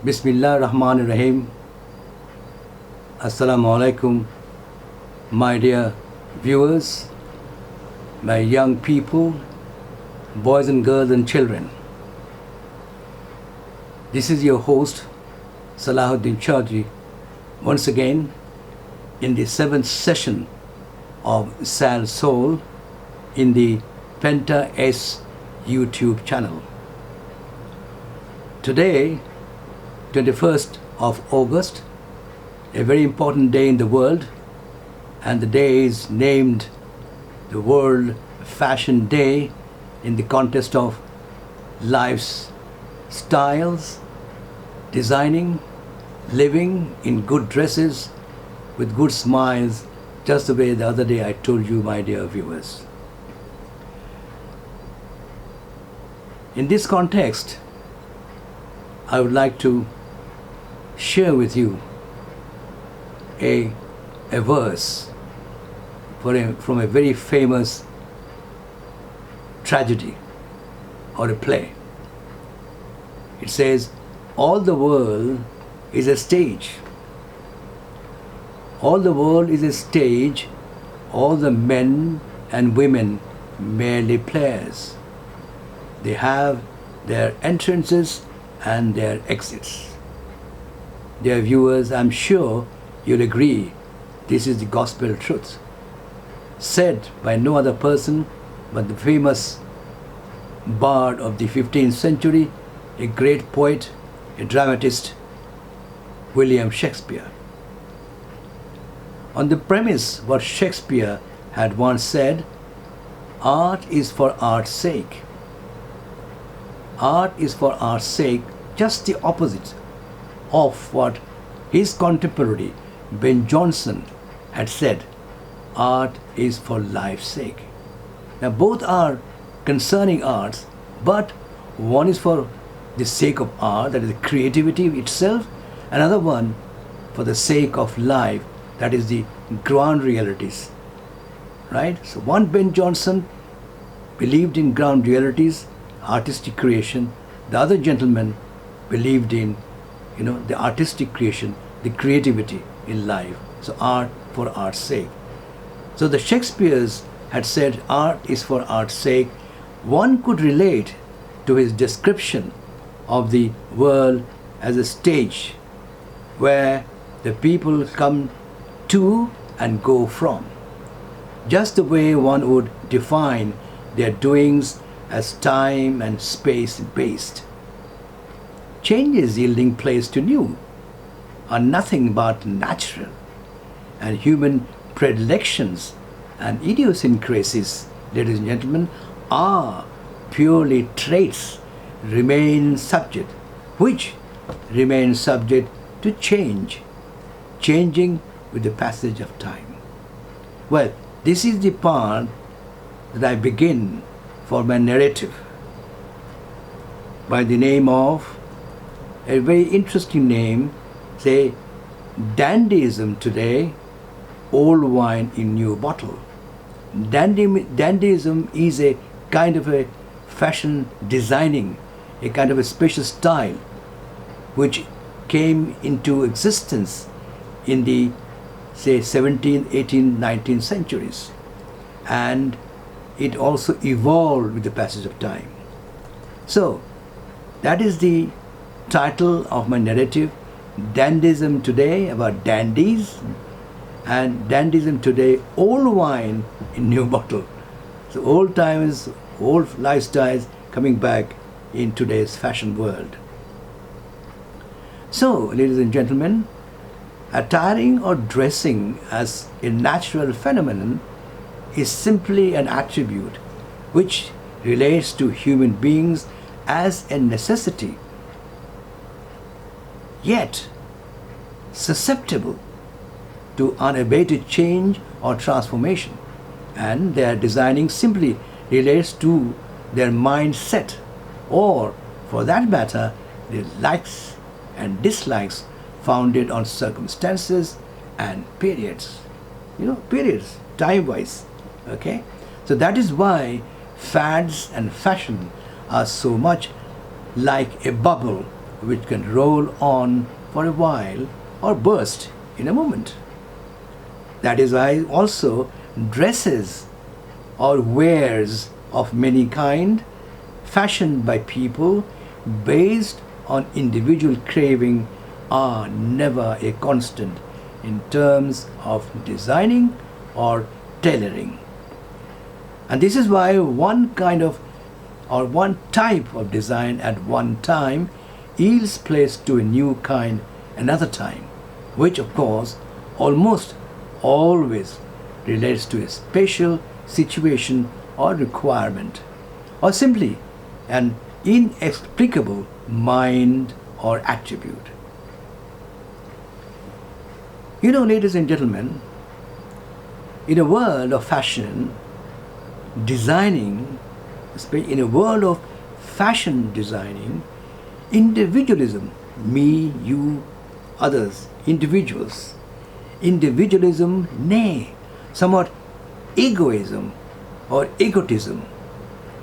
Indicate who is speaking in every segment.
Speaker 1: Bismillah Rahman Rahim. Assalamu alaikum, my dear viewers, my young people, boys and girls and children. This is your host, Salahuddin Choudhry, once again in the 7th session of Sal Soul in the Penta-S YouTube channel. Today, 21st of August, a very important day in the world, and the day is named the World Fashion Day in the context of life's styles, designing, living in good dresses, with good smiles, just the way the other day I told you, my dear viewers. In this context, I would like to share with you a verse from a very famous tragedy or a play. It says, all the world is a stage. All the world is a stage, all the men and women merely players. They have their entrances and their exits. Dear viewers, I'm sure you'll agree this is the gospel truth, said by no other person but the famous bard of the 15th century, a great poet, a dramatist, William Shakespeare. On the premise what Shakespeare had once said, art is for art's sake. Art is for art's sake, just the opposite of what his contemporary Ben Jonson had said, art is for life's sake. Now both are concerning arts, but one is for the sake of art, that is creativity itself, another one for the sake of life, that is the ground realities. Right? So one Ben Jonson believed in ground realities, artistic creation. The other gentleman believed in the artistic creation, the creativity in life. So art for art's sake. So the Shakespeares had said art is for art's sake. One could relate to his description of the world as a stage where the people come to and go from, just the way one would define their doings as time and space based. Changes yielding place to new are nothing but natural, and human predilections and idiosyncrasies, ladies and gentlemen, are purely traits which remain subject to change, changing with the passage of time. Well, this is the part that I begin for my narrative by the name of a very interesting name, say, dandyism today, old wine in new bottle. Dandyism is a kind of a fashion designing, a kind of a special style which came into existence in the, say, 17th, 18th, 19th centuries. And it also evolved with the passage of time. So, that is the title of my narrative, Dandyism Today, about dandies, and Dandyism Today, old wine in new bottle. So old times, old lifestyles coming back in today's fashion world. So, ladies and gentlemen, attiring or dressing as a natural phenomenon is simply an attribute which relates to human beings as a necessity, yet susceptible to unabated change or transformation, and their designing simply relates to their mindset, or for that matter, their likes and dislikes founded on circumstances and periods, time-wise. Okay, so that is why fads and fashion are so much like a bubble which can roll on for a while or burst in a moment. That is why also dresses or wares of many kind fashioned by people based on individual craving are never a constant in terms of designing or tailoring. And this is why one kind of or one type of design at one time yields place to a new kind another time, which of course almost always relates to a special situation or requirement, or simply an inexplicable mind or attribute. You know, ladies and gentlemen, in a world of fashion designing, in a world of fashion designing, individualism, me, you, others, individualism, nay, somewhat egoism or egotism,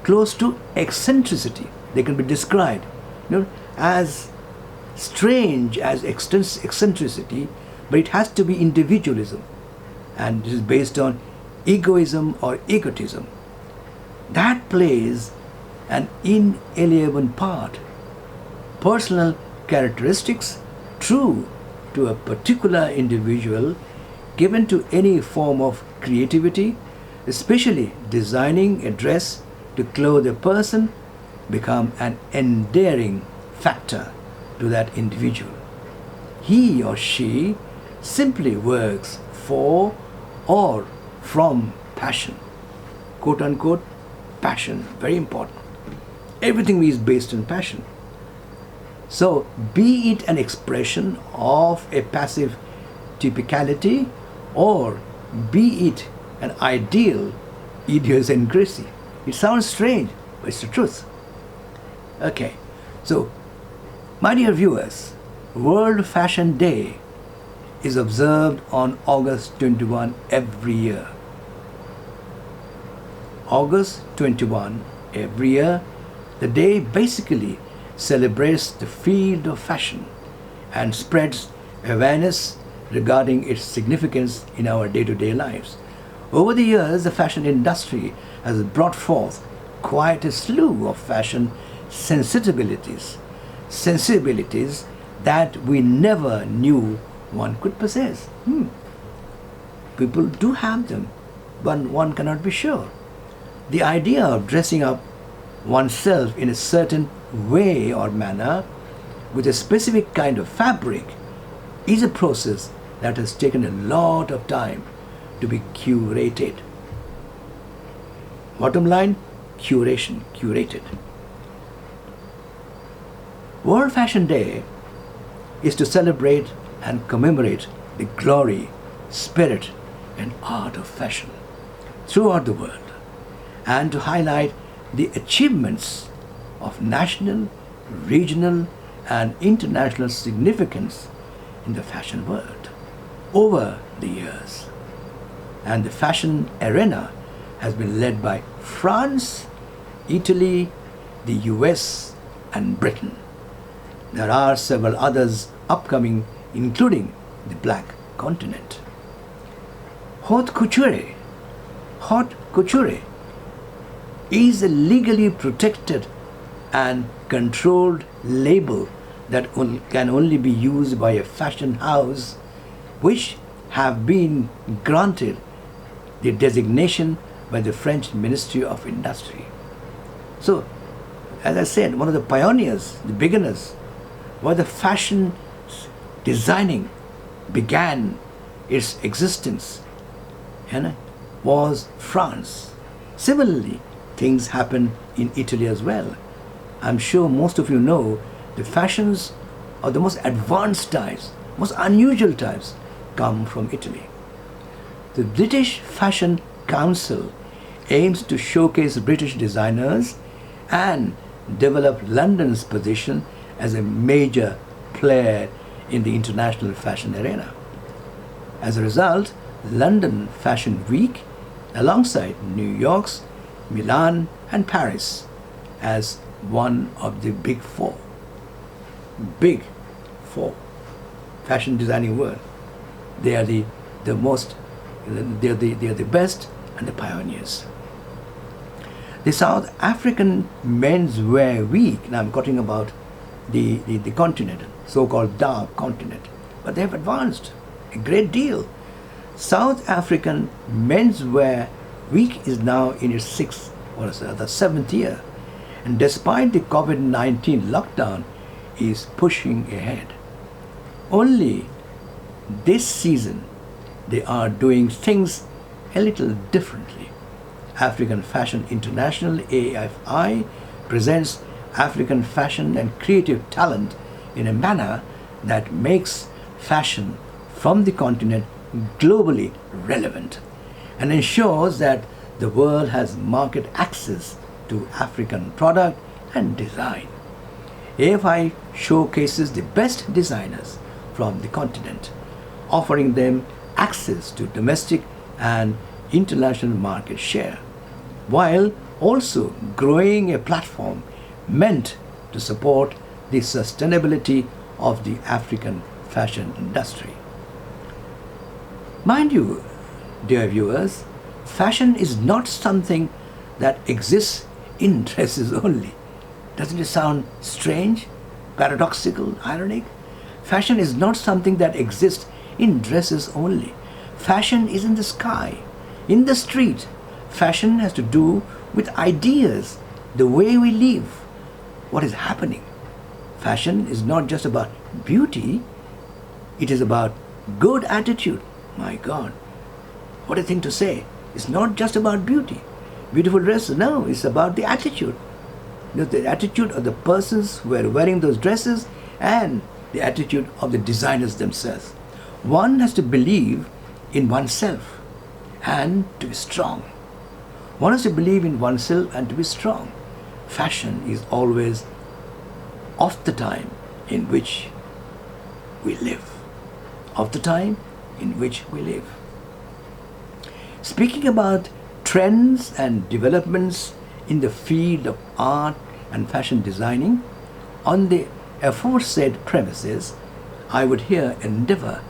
Speaker 1: close to eccentricity, they can be described, as strange as eccentricity, but it has to be individualism, and it is based on egoism or egotism. That plays an inalienable part. Personal characteristics true to a particular individual given to any form of creativity, especially designing a dress to clothe a person, become an endearing factor to that individual. He or she simply works for or from passion. Quote unquote, passion, very important. Everything is based on passion. So, be it an expression of a passive typicality or be it an ideal idiosyncrasy. It sounds strange, but it's the truth. Okay, so, my dear viewers, World Fashion Day is observed on August 21 every year. August 21 every year, the day basically celebrates the field of fashion and spreads awareness regarding its significance in our day-to-day lives. Over the years, the fashion industry has brought forth quite a slew of fashion sensibilities that we never knew one could possess. People do have them, but one cannot be sure. The idea of dressing up oneself in a certain way or manner with a specific kind of fabric is a process that has taken a lot of time to be curated. Bottom line, curated. World Fashion Day is to celebrate and commemorate the glory, spirit, and art of fashion throughout the world, and to highlight the achievements of national, regional, and international significance in the fashion world over the years. And the fashion arena has been led by France, Italy, the US, and Britain. There are several others upcoming, including the Black Continent. Haute couture is a legally protected and controlled label that can only be used by a fashion house which have been granted the designation by the French Ministry of Industry. So, as I said, one of the pioneers, the beginners, where the fashion designing began its existence, was France. Similarly, things happened in Italy as well. I'm sure most of you know the fashions or the most advanced types, most unusual types come from Italy. The British Fashion Council aims to showcase British designers and develop London's position as a major player in the international fashion arena. As a result, London Fashion Week, alongside New York's, Milan and Paris, as one of the big four. big four fashion designing world. They are the most, they are the best and the pioneers. The South African menswear week, now I'm talking about the continent, so-called dark continent, but they have advanced a great deal. South African menswear week is now in its the seventh year, and despite the COVID-19 lockdown, is pushing ahead. Only this season, they are doing things a little differently. African Fashion International, AFI, presents African fashion and creative talent in a manner that makes fashion from the continent globally relevant and ensures that the world has market access to African product and design. AFI showcases the best designers from the continent, offering them access to domestic and international market share, while also growing a platform meant to support the sustainability of the African fashion industry. Mind you, dear viewers, fashion is not something that exists in dresses only. Doesn't it sound strange, paradoxical, ironic? Fashion is not something that exists in dresses only. Fashion is in the sky, in the street. Fashion has to do with ideas, the way we live, what is happening. Fashion is not just about beauty, it is about good attitude. My God, what a thing to say. It's not just about beauty, beautiful dresses. No, it's about the attitude. The attitude of the persons who are wearing those dresses and the attitude of the designers themselves. One has to believe in oneself and to be strong. One has to believe in oneself and to be strong. Fashion is always of the time in which we live. Of the time in which we live. Speaking about trends and developments in the field of art and fashion designing, on the aforesaid premises, I would here endeavor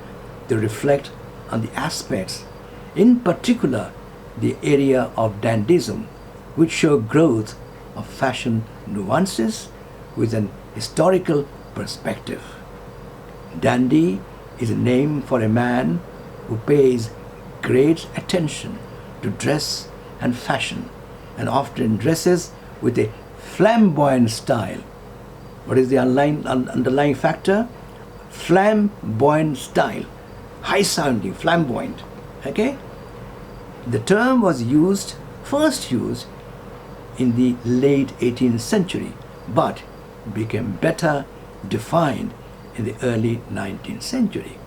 Speaker 1: to reflect on the aspects, in particular the area of dandyism, which show growth of fashion nuances with an historical perspective. Dandy is a name for a man who pays great attention to dress and fashion and often dresses with a flamboyant style. What is the underlying factor? Flamboyant style. High sounding, flamboyant. Okay? The term was first used in the late 18th century, but became better defined in the early 19th century.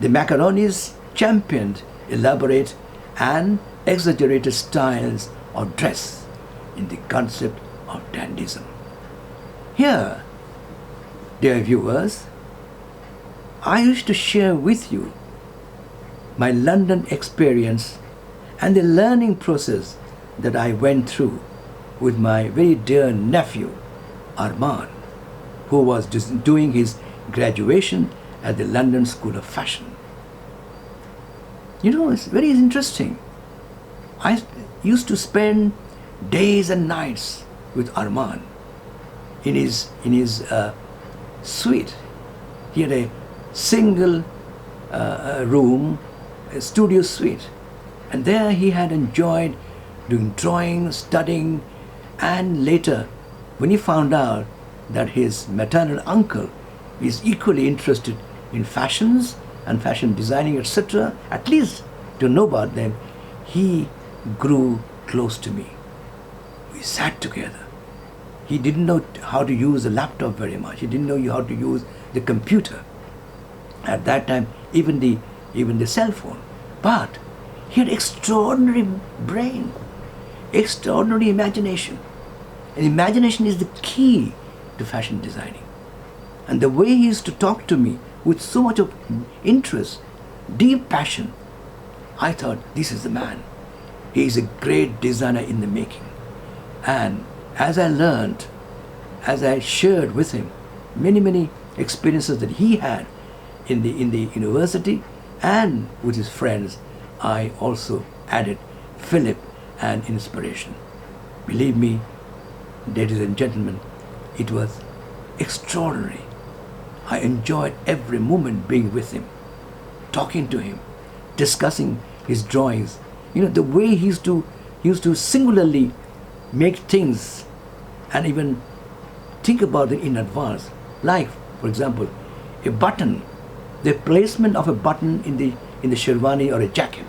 Speaker 1: The macaronis championed elaborate and exaggerated styles of dress in the concept of dandyism. Here, dear viewers, I wish to share with you my London experience and the learning process that I went through with my very dear nephew, Arman, who was doing his graduation at the London School of Fashion. You know, it's very interesting. I used to spend days and nights with Arman in his suite. He had a single room, a studio suite, and there he had enjoyed doing drawing, studying, and later, when he found out that his maternal uncle is equally interested in fashions and fashion designing, etc., at least to know about them, he grew close to me. We sat together. He didn't know how to use a laptop very much. He didn't know how to use the computer. At that time, even the cell phone. But he had extraordinary brain, extraordinary imagination. And imagination is the key to fashion designing. And the way he used to talk to me with so much of interest, deep passion, I thought, this is the man. He is a great designer in the making. And as I learned, as I shared with him many experiences that he had in the university and with his friends, I also added fillip and inspiration. Believe me, ladies and gentlemen, it was extraordinary. I enjoyed every moment being with him, talking to him, discussing his drawings. The way he used to singularly make things and even think about it in advance. Like, for example, a button, the placement of a button in the sherwani or a jacket,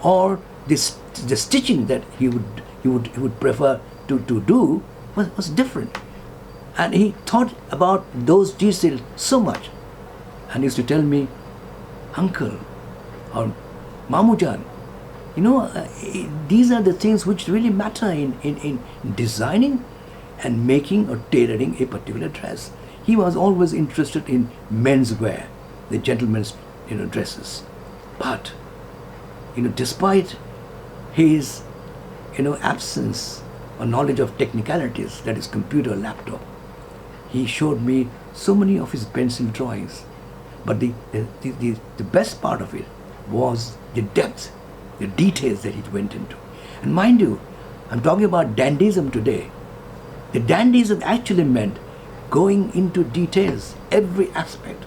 Speaker 1: or the stitching that he would prefer to do was different. And he thought about those details so much. And he used to tell me, uncle or Mamujan, these are the things which really matter in designing and making or tailoring a particular dress. He was always interested in menswear, the gentlemen's dresses. But despite his absence or knowledge of technicalities, that is computer, laptop, he showed me so many of his pencil drawings. But the best part of it was the depth, the details that it went into. And mind you, I'm talking about dandyism today. The dandyism actually meant going into details, every aspect.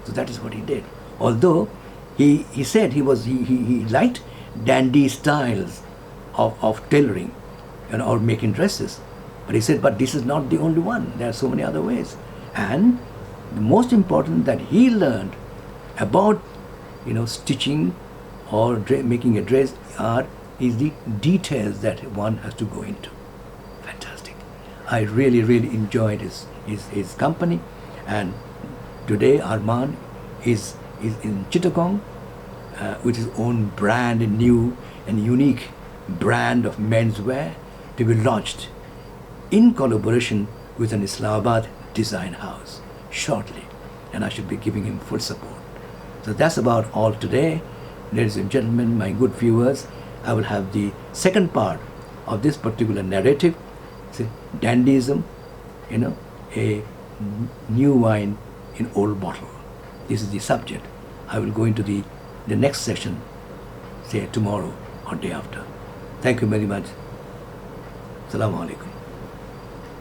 Speaker 1: So that is what he did. Although he said he liked dandy styles of tailoring or making dresses. But he said, but this is not the only one. There are so many other ways. And the most important that he learned about stitching or making a dress art is the details that one has to go into. Fantastic. I really enjoyed his company. And today Armand is in Chittagong with his own brand, a new and unique brand of menswear to be launched in collaboration with an Islamabad design house shortly, and I should be giving him full support. So that's about all today. Ladies and gentlemen, my good viewers, I will have the second part of this particular narrative. Say, dandyism, a new wine in old bottle. This is the subject. I will go into the next session, say tomorrow or day after. Thank you very much. Assalamu alaikum.